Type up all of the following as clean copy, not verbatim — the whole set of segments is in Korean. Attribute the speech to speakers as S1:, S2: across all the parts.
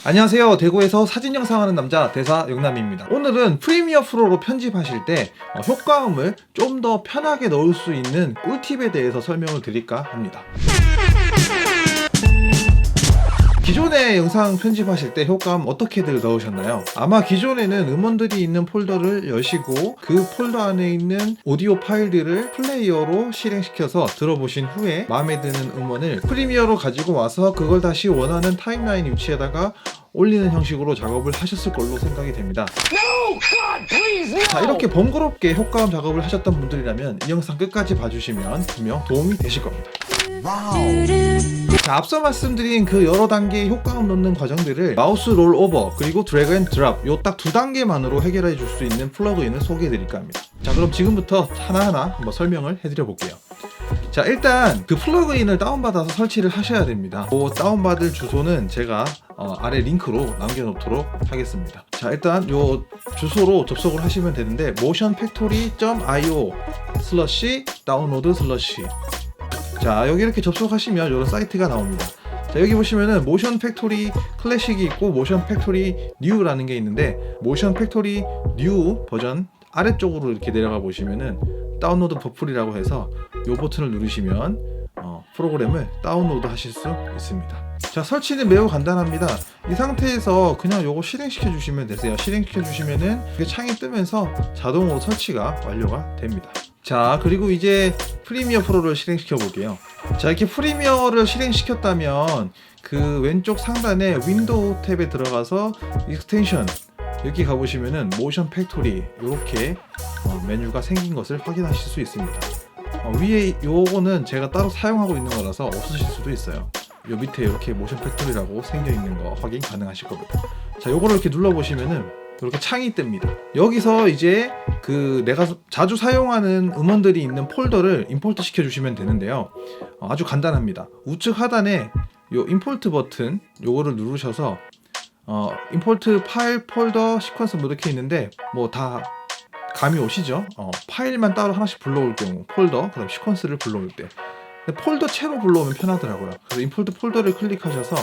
S1: 안녕하세요. 대구에서 사진 영상하는 남자 대사 영남입니다. 오늘은 프리미어 프로로 편집하실 때 효과음을 좀 더 편하게 넣을 수 있는 꿀팁에 대해서 설명을 드릴까 합니다. 기존에 영상 편집하실 때 효과음 어떻게들 넣으셨나요? 아마 기존에는 음원들이 있는 폴더를 여시고 그 폴더 안에 있는 오디오 파일들을 플레이어로 실행시켜서 들어보신 후에 마음에 드는 음원을 프리미어로 가지고 와서 그걸 다시 원하는 타임라인 위치에다가 올리는 형식으로 작업을 하셨을 걸로 생각이 됩니다. 자, 이렇게 번거롭게 효과음 작업을 하셨던 분들이라면 이 영상 끝까지 봐주시면 분명 도움이 되실 겁니다. 자, 앞서 말씀드린 그 여러 단계의 효과음 넣는 과정들을 마우스 롤 오버 그리고 드래그 앤 드랍 요 딱 두 단계만으로 해결해 줄 수 있는 플러그인을 소개해 드릴까 합니다. 자, 그럼 지금부터 하나하나 한번 설명을 해 드려 볼게요. 자, 일단 그 플러그인을 다운받아서 설치를 하셔야 됩니다. 그 다운받을 주소는 제가 아래 링크로 남겨놓도록 하겠습니다. 자, 일단 요 주소로 접속을 하시면 되는데 motionfactory.io /다운로드/ 자, 여기 이렇게 접속하시면 이런 사이트가 나옵니다. 자, 여기 보시면은 모션 팩토리 클래식이 있고 모션 팩토리 뉴라는 게 있는데 모션 팩토리 뉴 버전 아래쪽으로 이렇게 내려가 보시면은 다운로드 버플이라고 해서 이 버튼을 누르시면 프로그램을 다운로드 하실 수 있습니다. 자, 설치는 매우 간단합니다. 이 상태에서 그냥 요거 실행시켜 주시면 되세요. 실행시켜 주시면은 이게 창이 뜨면서 자동으로 설치가 완료가 됩니다. 자, 그리고 이제 프리미어 프로를 실행시켜 볼게요. 자, 이렇게 프리미어를 실행시켰다면 그 왼쪽 상단에 윈도우 탭에 들어가서 익스텐션 여기 가보시면은 모션 팩토리 이렇게 메뉴가 생긴 것을 확인하실 수 있습니다. 위에 요거는 제가 따로 사용하고 있는 거라서 없으실 수도 있어요. 요 밑에 이렇게 모션 팩토리라고 생겨 있는 거 확인 가능하실 겁니다. 자, 요거를 이렇게 눌러 보시면은 이렇게 창이 뜹니다. 여기서 이제 그 내가 자주 사용하는 음원들이 있는 폴더를 임포트 시켜 주시면 되는데요. 아주 간단합니다. 우측 하단에 요 임포트 버튼 요거를 누르셔서 임포트 파일 폴더 시퀀스 뭐 이렇게 있는데 뭐 다 감이 오시죠? 파일만 따로 하나씩 불러올 경우 폴더 그다음 시퀀스를 불러올 때 폴더 채로 불러오면 편하더라고요. 그래서 임포트 폴더를 클릭하셔서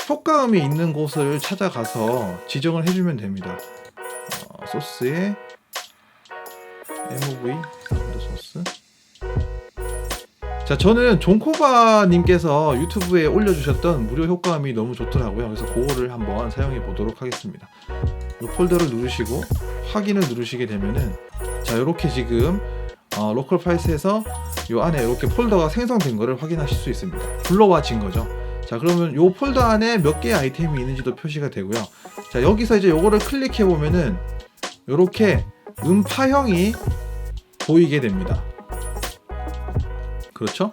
S1: 효과음이 있는 곳을 찾아가서 지정을 해주면 됩니다. 소스에 MOV 사운드 소스. 자, 저는 존코바님께서 유튜브에 올려주셨던 무료 효과음이 너무 좋더라고요. 그래서 그거를 한번 사용해 보도록 하겠습니다. 이 폴더를 누르시고 확인을 누르시게 되면은 자, 이렇게 지금 로컬 파일스에서 이 안에 이렇게 폴더가 생성된 거를 확인하실 수 있습니다. 불러와진 거죠. 자, 그러면 요 폴더 안에 몇 개의 아이템이 있는지도 표시가 되고요. 자, 여기서 이제 요거를 클릭해 보면은 요렇게 음파형이 보이게 됩니다. 그렇죠?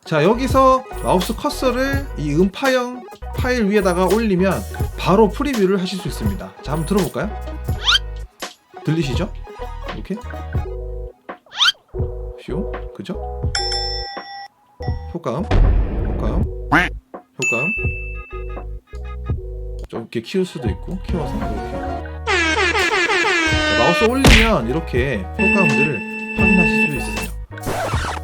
S1: 자, 여기서 마우스 커서를 이 음파형 파일 위에다가 올리면 바로 프리뷰를 하실 수 있습니다. 자, 한번 들어볼까요? 들리시죠? 이렇게 쇼, 그죠? 효과음 좀 이렇게 키울 수도 있고 키워서 이렇게 자, 마우스 올리면 이렇게 효과음들을 확인하실 수 있으세요.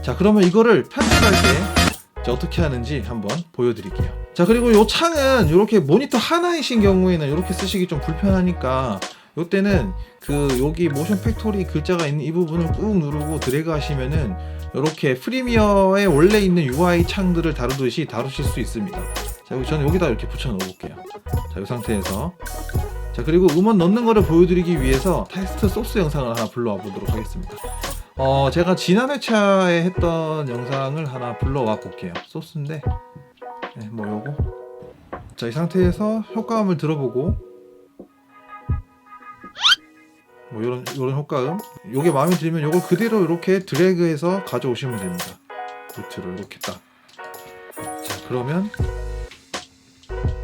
S1: 자, 그러면 이거를 편집할 때 어떻게 하는지 한번 보여드릴게요. 자, 그리고 이 창은 이렇게 모니터 하나이신 경우에는 이렇게 쓰시기 좀 불편하니까 이때는 그 여기 모션 팩토리 글자가 있는 이 부분을 꾹 누르고 드래그 하시면은 이렇게 프리미어에 원래 있는 UI 창들을 다루듯이 다루실 수 있습니다. 자, 저는 여기다 이렇게 붙여 넣어 볼게요. 자, 이 상태에서 자, 그리고 음원 넣는 거를 보여드리기 위해서 테스트 소스 영상을 하나 불러와 보도록 하겠습니다. 제가 지난 회차에 했던 영상을 하나 불러와 볼게요. 소스인데 네, 뭐 요거 자, 이 상태에서 효과음을 들어보고 뭐 요런 효과음 요게 마음에 들면 요걸 그대로 이렇게 드래그해서 가져오시면 됩니다. 루트로 이렇게 딱. 자, 그러면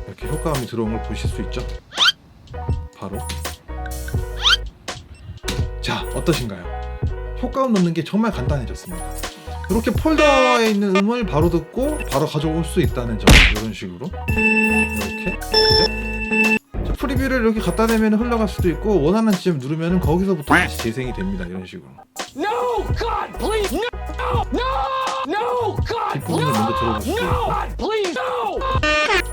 S1: 이렇게 효과음이 들어온 걸 보실 수 있죠? 바로 자, 어떠신가요? 효과음 넣는 게 정말 간단해졌습니다. 이렇게 폴더에 있는 음을 바로 듣고 바로 가져올 수 있다는 점. 이런 식으로 이렇게 그죠? 프리뷰를 이렇게 갖다 대면 흘러갈 수도 있고 원하는 지점 누르면 거기서부터 다시 재생이 됩니다. 이런 식으로. No, God, please, no, no, no, God, 뒷부분을 먼저 들어보시고. No, God, please, no.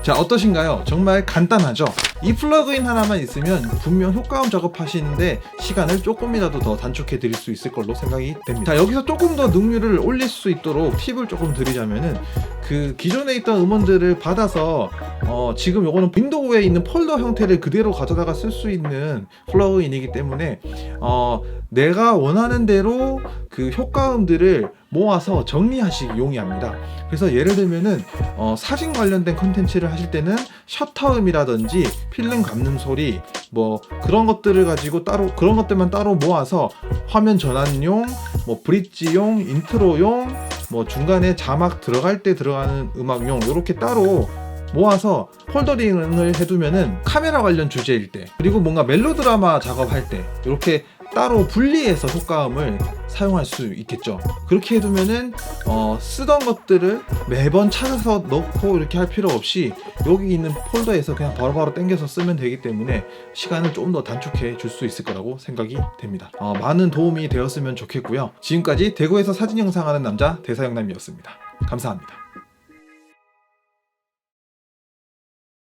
S1: 자, 어떠신가요? 정말 간단하죠? 이 플러그인 하나만 있으면 분명 효과음 작업하시는데 시간을 조금이라도 더 단축해 드릴 수 있을 걸로 생각이 됩니다. 자, 여기서 조금 더 능률을 올릴 수 있도록 팁을 조금 드리자면은 그 기존에 있던 음원들을 받아서 지금 요거는 윈도우에 있는 폴더 형태를 그대로 가져다가 쓸 수 있는 플러그인이기 때문에 내가 원하는 대로 그 효과음들을 모아서 정리하시기 용이합니다. 그래서 예를 들면은 사진 관련된 컨텐츠를 하실 때는 셔터음이라든지 필름 감는 소리 뭐 그런 것들을 가지고 따로 그런 것들만 따로 모아서 화면 전환용, 뭐 브릿지용, 인트로용, 뭐 중간에 자막 들어갈 때 들어가는 음악용 이렇게 따로 모아서 폴더링을 해두면은 카메라 관련 주제일 때 그리고 뭔가 멜로드라마 작업할 때 이렇게 따로 분리해서 효과음을 사용할 수 있겠죠. 그렇게 해두면은 쓰던 것들을 매번 찾아서 넣고 이렇게 할 필요 없이 여기 있는 폴더에서 그냥 바로바로 당겨서 쓰면 되기 때문에 시간을 조금 더 단축해 줄 수 있을 거라고 생각이 됩니다. 많은 도움이 되었으면 좋겠고요. 지금까지 대구에서 사진 영상하는 남자 대사영남이었습니다. 감사합니다.